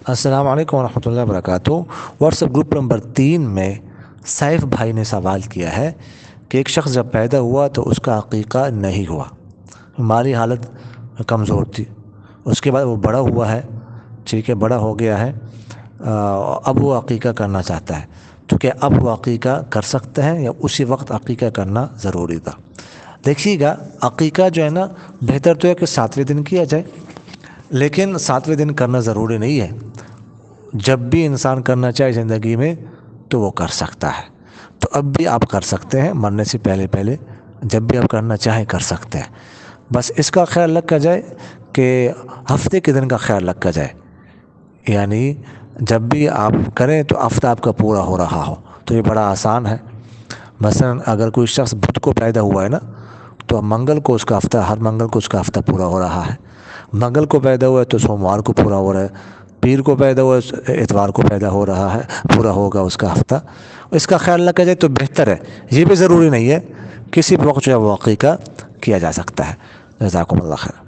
السلام علیکم ورحمۃ اللہ وبرکاتہ۔ واٹس ایپ گروپ نمبر 3 میں سیف بھائی نے سوال کیا ہے کہ ایک شخص جب پیدا ہوا تو اس کا عقیقہ نہیں ہوا، مالی حالت کمزور تھی، اس کے بعد وہ بڑا ہوا ہے، ٹھیک ہے، بڑا ہو گیا ہے، اب وہ عقیقہ کرنا چاہتا ہے، تو کیا اب وہ عقیقہ کر سکتے ہیں یا اسی وقت عقیقہ کرنا ضروری تھا؟ دیکھیے گا، عقیقہ جو ہے نا، بہتر تو ہے کہ 7ویں دن کیا جائے، لیکن 7ویں دن کرنا ضروری نہیں ہے۔ جب بھی انسان کرنا چاہے زندگی میں تو وہ کر سکتا ہے، تو اب بھی آپ کر سکتے ہیں، مرنے سے پہلے پہلے جب بھی آپ کرنا چاہیں کر سکتے ہیں۔ بس اس کا خیال رکھا جائے کہ ہفتے کے دن کا خیال رکھا جائے، یعنی جب بھی آپ کریں تو ہفتہ آپ کا پورا ہو رہا ہو، تو یہ بڑا آسان ہے۔ مثلا اگر کوئی شخص بدھ کو پیدا ہوا ہے نا، تو منگل کو اس کا ہفتہ، ہر منگل کو اس کا ہفتہ پورا ہو رہا ہے۔ منگل کو پیدا ہوا ہے تو سوموار کو پورا ہو رہا ہے، پیر کو پیدا ہوا ہے اتوار کو پیدا ہو رہا ہے، پورا ہوگا اس کا ہفتہ۔ اس کا خیال رکھا جائے تو بہتر ہے، یہ بھی ضروری نہیں ہے، کسی بھی وقت جو ہے وہ عقیقہ کیا جا سکتا ہے۔ جزاکم اللہ خیر۔